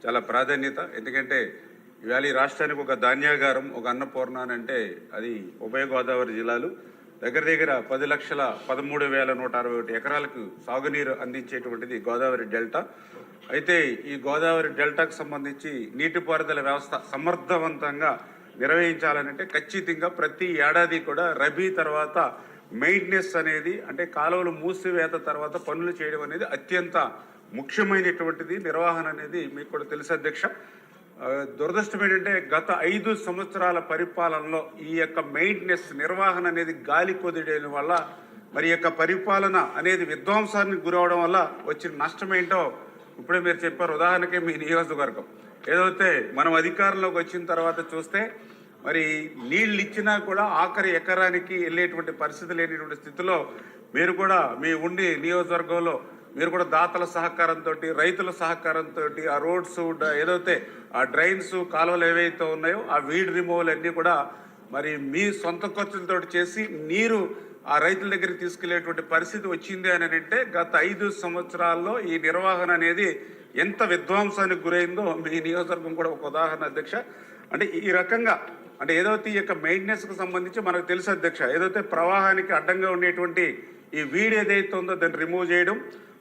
చాలా ప్రాధాన్యత. ఎందుకంటే ఇవాళ ఈ రాష్ట్రానికి ఒక ధాన్యాగారం, ఒక అన్నపూర్ణ అని అంటే అది ఉభయ గోదావరి జిల్లాలు. దగ్గర దగ్గర 10,13,161 ఎకరాలకు సాగునీరు అందించేటువంటిది గోదావరి డెల్టా. అయితే ఈ గోదావరి డెల్టాకు సంబంధించి నీటిపారుదల వ్యవస్థ సమర్థవంతంగా నిర్వహించాలనంటే ఖచ్చితంగా ప్రతి ఏడాది కూడా రబీ తర్వాత మెయింటెనెన్స్ అనేది, అంటే కాలువలు మూసివేత తర్వాత పనులు చేయడం అనేది అత్యంత ముఖ్యమైనటువంటిది. నిర్వహణ అనేది మీకు కూడా తెలుసు అధ్యక్ష. దురదృష్టం ఏంటంటే గత 5 సంవత్సరాల పరిపాలనలో ఈ యొక్క మెయింటెనెన్స్ నిర్వహణ అనేది గాలి కొదిడేయడం వల్ల మరి యొక్క పరిపాలన అనేది విధ్వంసానికి గురవడం వల్ల వచ్చిన నష్టం ఏంటో ఇప్పుడే మీరు చెప్పారు. ఉదాహరణకి మీ నియోజకవర్గం ఏదైతే మనం అధికారంలోకి వచ్చిన తర్వాత చూస్తే మరి నీళ్ళు ఇచ్చినా కూడా ఆఖరి ఎకరానికి వెళ్ళేటువంటి పరిస్థితి లేనిటువంటి స్థితిలో మీరు కూడా మీ ఉండి నియోజకవర్గంలో మీరు కూడా దాతల సహకారంతో, రైతుల సహకారంతో ఆ రోడ్స్ ఏదైతే ఆ డ్రైన్స్ కాలువలు ఏవైతే ఉన్నాయో ఆ వీడ్ రిమూవల్ అన్నీ కూడా మరి మీ సొంత ఖర్చులతో చేసి నీరు ఆ రైతుల దగ్గరికి తీసుకెళ్లేటువంటి పరిస్థితి వచ్చింది అని అంటే గత 5 సంవత్సరాల్లో ఈ నిర్వహణ అనేది ఎంత విధ్వంసానికి గురైందో మీ నియోజకవర్గం కూడా ఒక ఉదాహరణ అధ్యక్ష. అంటే ఈ రకంగా అంటే ఏదైతే ఈ యొక్క మెయింటెనెన్స్కి సంబంధించి మనకు తెలుసు అధ్యక్ష, ఏదైతే ప్రవాహానికి అడ్డంగా ఉండేటువంటి ఈ వీడ్ ఏదైతే ఉందో దాన్ని రిమూవ్ చేయడం,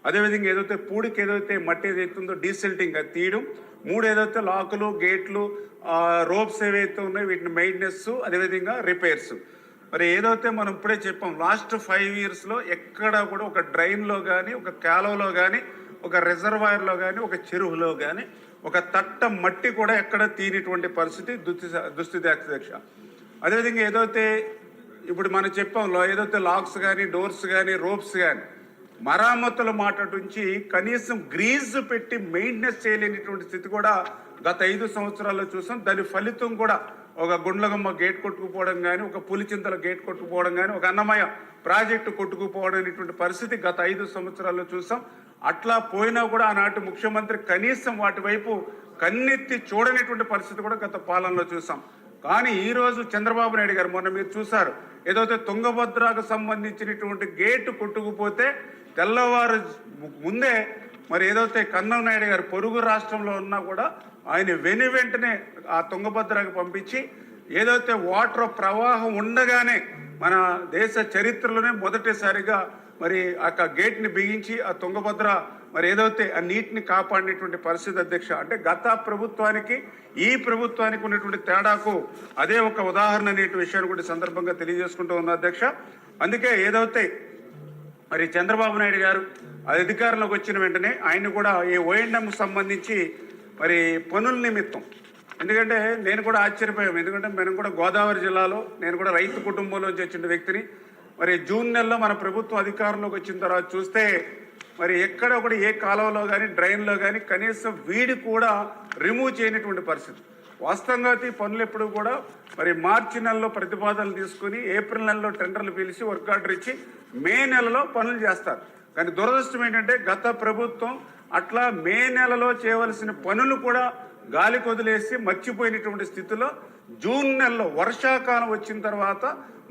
అదేవిధంగా ఏదైతే పూడికి ఏదైతే మట్టి ఏదైతే ఉందో డీసిల్టింగ్ అది తీయడం, 3 ఏదైతే లాకులు, గేట్లు, రోప్స్ ఏవైతే ఉన్నాయో వీటిని మెయింటెనెన్స్, అదేవిధంగా రిపేర్స్. మరి ఏదైతే మనం ఇప్పుడే చెప్పాం లాస్ట్ 5 ఇయర్స్లో ఎక్కడ కూడా ఒక డ్రైన్లో కానీ, ఒక కాలువలో కానీ, ఒక రిజర్వాయర్లో కానీ, ఒక చెరువులో కానీ ఒక తట్ట మట్టి కూడా ఎక్కడ తీనిటువంటి పరిస్థితి దుస్థితి అధ్యక్ష. అదేవిధంగా ఏదైతే ఇప్పుడు మనం చెప్పాం ఏదైతే లాక్స్ కానీ, డోర్స్ కానీ, రోప్స్ కానీ మరామతుల మాట నుంచి కనీసం గ్రీజ్ పెట్టి మెయింటెనెన్స్ చేయలేనిటువంటి స్థితి కూడా గత 5 సంవత్సరాల్లో చూసాం. దాని ఫలితం కూడా ఒక గుండ్లగమ్మ గేట్ కొట్టుకుపోవడం కానీ, ఒక పులిచింతల గేట్ కొట్టుకుపోవడం కానీ, ఒక అన్నమయ్య ప్రాజెక్టు కొట్టుకుపోవడం అనేటువంటి పరిస్థితి గత 5 సంవత్సరాల్లో చూసాం. అట్లా పోయినా కూడా ఆనాటి ముఖ్యమంత్రి కనీసం వాటి వైపు కన్నెత్తి చూడనేటువంటి పరిస్థితి కూడా గత పాలనలో చూసాం. కానీ ఈరోజు చంద్రబాబు నాయుడు గారు మొన్న మీరు చూశారు, ఏదైతే తుంగభద్రకు సంబంధించినటువంటి గేటు కొట్టుకుపోతే తెల్లవారు ముందే మరి ఏదైతే కన్నం నాయుడు గారు పొరుగు రాష్ట్రంలో ఉన్నా కూడా ఆయన వెంటనే ఆ తుంగభద్రకు పంపించి ఏదైతే వాటర్ ప్రవాహం ఉండగానే మన దేశ చరిత్రలోనే మొదటిసారిగా మరి ఆ గేట్ని బిగించి ఆ తుంగభద్ర మరి ఏదైతే ఆ నీటిని కాపాడినటువంటి పరిస్థితి అధ్యక్ష. అంటే గత ప్రభుత్వానికి ఈ ప్రభుత్వానికి ఉన్నటువంటి తేడాకు అదే ఒక ఉదాహరణ అనే విషయాన్ని కూడా సందర్భంగా తెలియజేసుకుంటూ ఉన్న అధ్యక్ష. అందుకే ఏదైతే మరి చంద్రబాబు నాయుడు గారు అధికారంలోకి వచ్చిన వెంటనే ఆయన కూడా ఈ ఓఎండ్ఎం సంబంధించి మరి పనుల నిమిత్తం, ఎందుకంటే నేను కూడా ఆశ్చర్యపోయాం, ఎందుకంటే మనం కూడా గోదావరి జిల్లాలో నేను కూడా రైతు కుటుంబంలోంచి వచ్చిన వ్యక్తిని. మరి జూన్ నెలలో మన ప్రభుత్వం అధికారంలోకి వచ్చిన తర్వాత చూస్తే మరి ఎక్కడ ఒకటి ఏ కాలువలో కానీ, డ్రైన్లో కానీ కనీసం వీడి కూడా రిమూవ్ చేయనటువంటి పరిస్థితి. వాస్తవంగా ఈ పనులు ఎప్పుడు కూడా మరి మార్చి నెలలో ప్రతిపాదనలు తీసుకుని ఏప్రిల్ నెలలో టెండర్లు పిలిచి వర్క్ ఆర్డర్ ఇచ్చి మే నెలలో పనులు చేస్తారు. కానీ దురదృష్టం ఏంటంటే గత ప్రభుత్వం అట్లా మే నెలలో చేయవలసిన పనులు కూడా గాలి కొదిలేసి మర్చిపోయినటువంటి స్థితిలో జూన్ నెలలో వర్షాకాలం వచ్చిన తర్వాత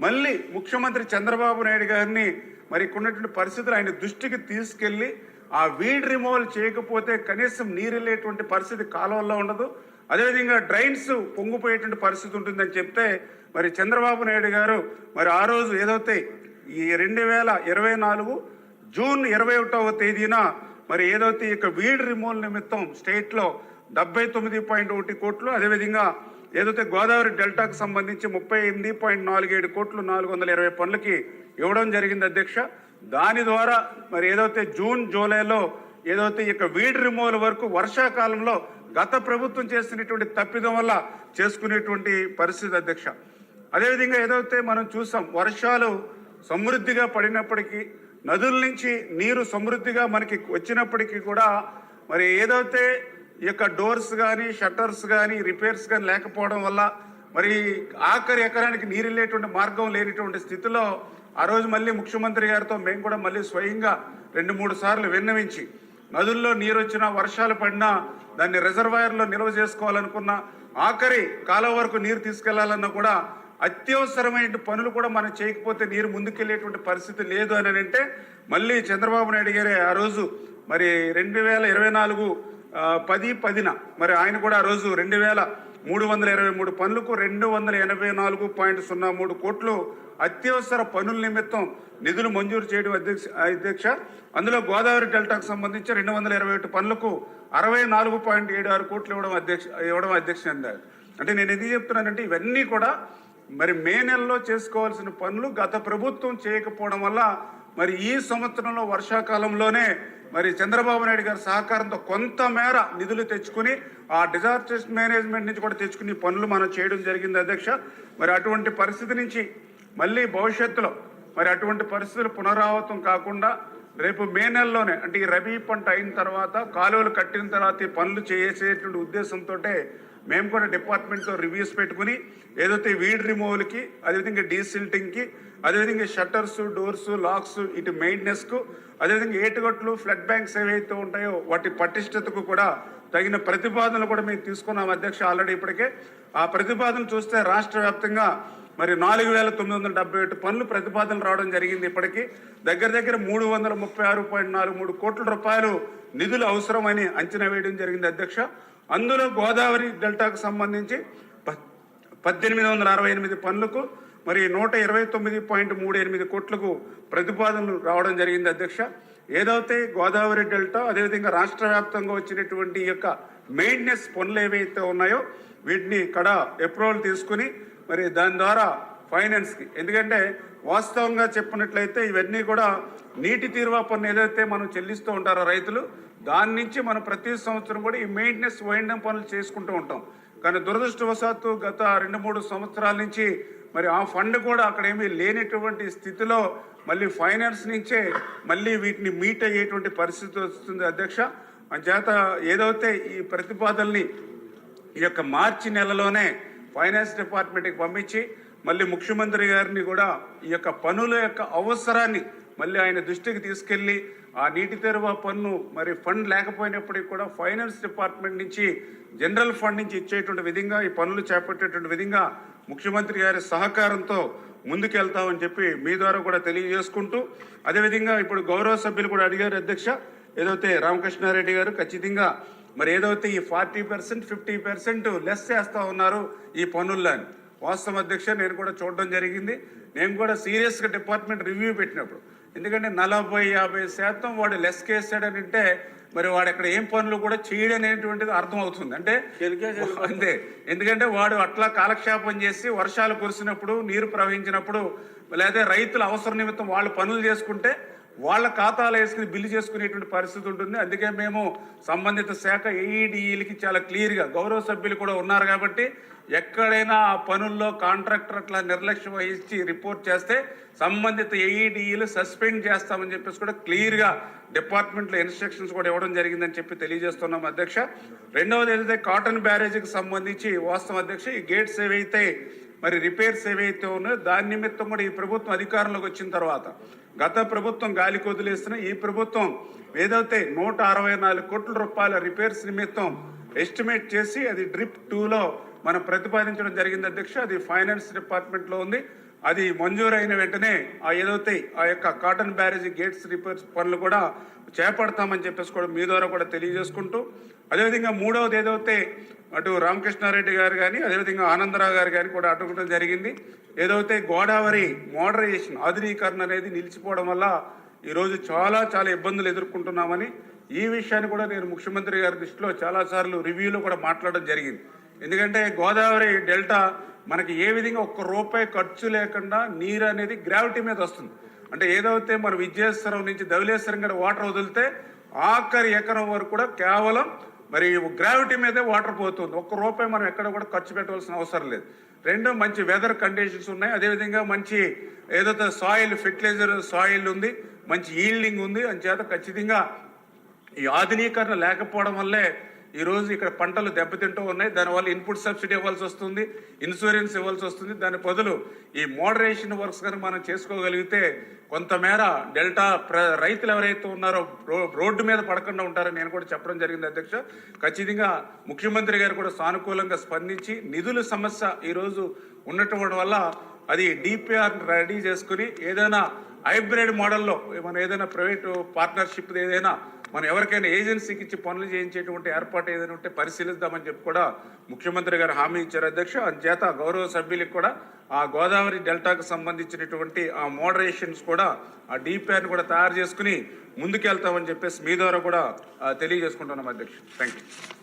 మళ్ళీ ముఖ్యమంత్రి చంద్రబాబు నాయుడు గారిని మరి ఉన్నటువంటి పరిస్థితులు ఆయన దృష్టికి తీసుకెళ్లి ఆ వీడ్ రిమూవల్ చేయకపోతే కనీసం నీరు వెళ్ళేటువంటి పరిస్థితి కాలువల్లో ఉండదు, అదేవిధంగా డ్రైన్స్ పొంగిపోయేటువంటి పరిస్థితి ఉంటుందని చెప్తే మరి చంద్రబాబు నాయుడు గారు మరి ఆ రోజు ఏదైతే ఈ 2024 జూన్ 21వ తేదీన మరి ఏదైతే ఇక వీడ్ రిమూవల్ నిమిత్తం స్టేట్లో 79.1 కోట్లు, అదేవిధంగా ఏదైతే గోదావరి డెల్టాకు సంబంధించి 38.47 కోట్లు 420 పనులకి ఇవ్వడం జరిగింది అధ్యక్ష. దాని ద్వారా మరి ఏదైతే జూన్ జూలైలో ఏదైతే ఇక వీడ్ రిమూవల్ వరకు వర్షాకాలంలో గత ప్రభుత్వం చేసినటువంటి తప్పిదం వల్ల చేసుకునేటువంటి పరిస్థితి అధ్యక్ష. అదేవిధంగా ఏదైతే మనం చూసాం వర్షాలు సమృద్ధిగా పడినప్పటికీ, నదుల నుంచి నీరు సమృద్ధిగా మనకి వచ్చినప్పటికీ కూడా మరి ఏదైతే ఈ యొక్క డోర్స్ కానీ, షట్టర్స్ కానీ, రిపేర్స్ కానీ లేకపోవడం వల్ల మరి ఆఖరి ఎకరానికి నీరు వెళ్ళేటువంటి మార్గం లేనిటువంటి స్థితిలో ఆ రోజు మళ్ళీ ముఖ్యమంత్రి గారితో మేము కూడా మళ్ళీ స్వయంగా 2-3 సార్లు విన్నవించి నదుల్లో నీరు వచ్చినా, వర్షాలు పడినా దాన్ని రిజర్వాయర్లో నిల్వ చేసుకోవాలనుకున్నా, ఆఖరి కాలువ వరకు నీరు తీసుకెళ్లాలన్నా కూడా అత్యవసరమైన పనులు కూడా మనం చేయకపోతే నీరు ముందుకెళ్లేటువంటి పరిస్థితి లేదు అని అంటే మళ్ళీ చంద్రబాబు నాయుడు గారే ఆ రోజు మరి 2024 10/10న మరి ఆయన కూడా ఆ రోజు 2,323 పనులకు 284.03 కోట్లు అత్యవసర పనుల నిమిత్తం నిధులు మంజూరు చేయడం అధ్యక్ష. అందులో గోదావరి డెల్టాకు సంబంధించి 221 పనులకు 64.76 కోట్లు ఇవ్వడం అధ్యక్ష అన్నారు. అంటే నేను ఎందుకు చెప్తున్నానంటే ఇవన్నీ కూడా మరి మే నెలలో చేసుకోవాల్సిన పనులు గత ప్రభుత్వం చేయకపోవడం వల్ల మరి ఈ సంవత్సరంలో వర్షాకాలంలోనే మరి చంద్రబాబు నాయుడు గారి సహకారంతో కొంతమేర నిధులు తెచ్చుకుని ఆ డిజాస్టర్ మేనేజ్మెంట్ నుంచి కూడా తెచ్చుకుని పనులు మనం చేయడం జరిగింది అధ్యక్ష. మరి అటువంటి పరిస్థితి నుంచి మళ్ళీ భవిష్యత్తులో మరి అటువంటి పరిస్థితులు పునరావృతం కాకుండా రేపు మే నెలలోనే అంటే ఈ రబీ పంట అయిన తర్వాత కాలువలు కట్టిన తర్వాత ఈ పనులు చేసేటువంటి ఉద్దేశంతో మేము కూడా డిపార్ట్మెంట్తో రివ్యూస్ పెట్టుకుని ఏదైతే వీడ్ రిమూవల్కి, అదేవిధంగా డీసిల్టింగ్కి, అదేవిధంగా షట్టర్స్, డోర్స్, లాక్స్, ఇటు మెయింటెనెన్స్కు, అదేవిధంగా ఏటుగట్లు, ఫ్లడ్ బ్యాంక్స్ ఏవైతే ఉంటాయో వాటి పటిష్టతకు కూడా తగిన ప్రతిపాదనలు కూడా మేము తీసుకున్నాం అధ్యక్ష. ఆల్రెడీ ఇప్పటికే ఆ ప్రతిపాదన చూస్తే రాష్ట్ర వ్యాప్తంగా మరి 4,978 పనులు ప్రతిపాదనలు రావడం జరిగింది. ఇప్పటికీ దగ్గర 336.43 కోట్ల రూపాయలు నిధులు అవసరమని అంచనా వేయడం జరిగింది అధ్యక్ష. అందులో గోదావరి డెల్టాకు సంబంధించి 1,868 పనులకు మరి 129.38 కోట్లకు ప్రతిపాదనలు రావడం జరిగింది అధ్యక్ష. ఏదైతే గోదావరి డెల్టా అదేవిధంగా రాష్ట్ర వ్యాప్తంగా వచ్చినటువంటి ఈ యొక్క మెయింటెనెన్స్ పనులు ఏవైతే ఉన్నాయో వీటిని ఇక్కడ అప్రూవల్ తీసుకుని మరి దాని ద్వారా ఫైనాన్స్కి, ఎందుకంటే వాస్తవంగా చెప్పినట్లయితే ఇవన్నీ కూడా నీటి తీరువా పన్ను ఏదైతే మనం చెల్లిస్తూ ఉంటారో రైతులు, దాని నుంచి మనం ప్రతి సంవత్సరం కూడా ఈ మెయింటెనెన్స్ వైండం పనులు చేసుకుంటూ ఉంటాం. కానీ దురదృష్టవశాత్తు గత 2-3 సంవత్సరాల నుంచి మరి ఆ ఫండ్ కూడా అక్కడ ఏమీ లేనటువంటి స్థితిలో మళ్ళీ ఫైనాన్స్ నుంచే మళ్ళీ వీటిని మీట్ అయ్యేటువంటి పరిస్థితి వస్తుంది అధ్యక్ష. చేత ఏదైతే ఈ ప్రతిపాదనల్ని ఈ యొక్క మార్చి నెలలోనే ఫైనాన్స్ డిపార్ట్మెంట్కి పంపించి మళ్ళీ ముఖ్యమంత్రి గారిని కూడా ఈ యొక్క పనుల యొక్క అవసరాన్ని మళ్ళీ ఆయన దృష్టికి తీసుకెళ్ళి ఆ నీటి తెరువా పన్ను మరి ఫండ్ లేకపోయినప్పటికీ కూడా ఫైనాన్స్ డిపార్ట్మెంట్ నుంచి జనరల్ ఫండ్ నుంచి ఇచ్చేటువంటి విధంగా ఈ పనులు చేపట్టేటువంటి విధంగా ముఖ్యమంత్రి గారి సహకారంతో ముందుకెళ్తామని చెప్పి మీ ద్వారా కూడా తెలియజేసుకుంటూ, అదేవిధంగా ఇప్పుడు గౌరవ సభ్యులు కూడా అడిగారు అధ్యక్ష, ఏదైతే రామకృష్ణారెడ్డి గారు ఖచ్చితంగా మరి ఏదైతే ఈ 40%, 50% లెస్ చేస్తూ ఉన్నారు ఈ పనుల్లో అని. వాస్తవం అధ్యక్ష, నేను కూడా చూడడం జరిగింది. నేను కూడా సీరియస్గా డిపార్ట్మెంట్ రివ్యూ పెట్టినప్పుడు, ఎందుకంటే 40-50% వాడు లెస్ కేసాడని అంటే మరి వాడు ఎక్కడ ఏం పనులు కూడా చేయడనేటువంటిది అర్థం అవుతుంది. అంటే అంతే, ఎందుకంటే వాడు అట్లా కాలక్షేపం చేసి వర్షాలు కురిసినప్పుడు, నీరు ప్రవహించినప్పుడు, లేదా రైతుల అవసరం నిమిత్తం వాళ్ళు పనులు చేసుకుంటే వాళ్ళ ఖాతాలు వేసుకుని బిల్లు చేసుకునేటువంటి పరిస్థితి ఉంటుంది. అందుకే మేము సంబంధిత శాఖ ఏఈడిఈలకి చాలా క్లియర్గా, గౌరవ సభ్యులు కూడా ఉన్నారు కాబట్టి ఎక్కడైనా ఆ పనుల్లో కాంట్రాక్టర్ అట్లా నిర్లక్ష్యం వహించి రిపోర్ట్ చేస్తే సంబంధిత ఏఈడిఈలు సస్పెండ్ చేస్తామని చెప్పేసి కూడా క్లియర్గా డిపార్ట్మెంట్లో ఇన్స్ట్రక్షన్స్ కూడా ఇవ్వడం జరిగిందని చెప్పి తెలియజేస్తున్నాం అధ్యక్ష. రెండవది ఏదైతే కాటన్ బ్యారేజీకి సంబంధించి వాస్తవం అధ్యక్ష, ఈ గేట్స్ ఏవైతే మరి రిపేర్స్ ఏవైతే ఉన్నాయో దాని నిమిత్తం కూడా ఈ ప్రభుత్వం అధికారంలోకి వచ్చిన తర్వాత గత ప్రభుత్వం గాలికి వదిలేస్తున్న ఈ ప్రభుత్వం ఏదైతే 164 కోట్ల రూపాయల రిపేర్స్ నిమిత్తం ఎస్టిమేట్ చేసి అది డ్రిప్ 2లో మనం ప్రతిపాదించడం జరిగింది అధ్యక్ష. అది ఫైనాన్స్ డిపార్ట్మెంట్లో ఉంది. అది మంజూరు అయిన వెంటనే ఏదైతే ఆ యొక్క కాటన్ బ్యారేజీ గేట్స్ రిపేర్స్ పనులు కూడా చేపడతామని చెప్పేసి కూడా మీ ద్వారా కూడా తెలియజేసుకుంటూ, అదేవిధంగా మూడవది ఏదైతే అటు రామకృష్ణారెడ్డి గారు కానీ అదేవిధంగా ఆనందరావు గారు కానీ కూడా అడ్డుకోవడం జరిగింది. ఏదైతే గోదావరి మోడరైజేషన్ ఆధునీకరణ అనేది నిలిచిపోవడం వల్ల ఈరోజు చాలా ఇబ్బందులు ఎదుర్కొంటున్నామని, ఈ విషయాన్ని కూడా నేను ముఖ్యమంత్రి గారి దృష్టిలో చాలాసార్లు రివ్యూలో కూడా మాట్లాడడం జరిగింది. ఎందుకంటే గోదావరి డెల్టా మనకి ఏ విధంగా ₹1 ఖర్చు లేకుండా నీరు అనేది గ్రావిటీ మీద వస్తుంది. అంటే ఏదైతే మనం విజయేశ్వరం నుంచి ధవళేశ్వరం కూడా వాటర్ వదిలితే ఆఖరి ఎకరం వరకు కూడా కేవలం మరి గ్రావిటీ మీదే వాటర్ పోతుంది. ₹1 మనం ఎక్కడ కూడా ఖర్చు పెట్టవలసిన అవసరం లేదు. రెండు, మంచి వెదర్ కండిషన్స్ ఉన్నాయి. అదేవిధంగా మంచి ఏదైతే సాయిల్ ఫెర్టిలైజర్ సాయిల్ ఉంది, మంచి ఈల్డింగ్ ఉంది. అంచేత ఖచ్చితంగా ఈ ఆధునీకరణ లేకపోవడం వల్లే ఈరోజు ఇక్కడ పంటలు దెబ్బతింటూ ఉన్నాయి. దానివల్ల ఇన్పుట్ సబ్సిడీ ఇవ్వాల్సి వస్తుంది, ఇన్సూరెన్స్ ఇవ్వాల్సి వస్తుంది. దాని బదులు ఈ మోడరేషన్ వర్క్స్ కనుక మనం చేసుకోగలిగితే కొంతమేర డెల్టా రైతులు ఎవరైతే ఉన్నారో రోడ్డు మీద పడకుండా ఉంటారని నేను కూడా చెప్పడం జరిగింది అధ్యక్ష. ఖచ్చితంగా ముఖ్యమంత్రి గారు కూడా సానుకూలంగా స్పందించి నిధుల సమస్య ఈరోజు ఉండటం వల్ల అది డిపిఆర్ రెడీ చేసుకుని ఏదైనా హైబ్రిడ్ మోడల్లో మనం ఏదైనా ప్రైవేటు పార్ట్నర్షిప్ ఏదైనా మనం ఎవరికైనా ఏజెన్సీకి ఇచ్చి పనులు చేయించేటువంటి ఏర్పాటు ఏదైనా ఉంటే పరిశీలిద్దామని చెప్పి కూడా ముఖ్యమంత్రి గారు హామీ ఇచ్చారు అధ్యక్ష. అందుచేత గౌరవ సభ్యులకు కూడా ఆ గోదావరి డెల్టాకు సంబంధించినటువంటి ఆ మోడరేషన్స్ కూడా ఆ డిపిఆర్ని కూడా తయారు చేసుకుని ముందుకెళ్తామని చెప్పేసి మీ ద్వారా కూడా తెలియజేసుకుంటున్నాం అధ్యక్ష. Thank you.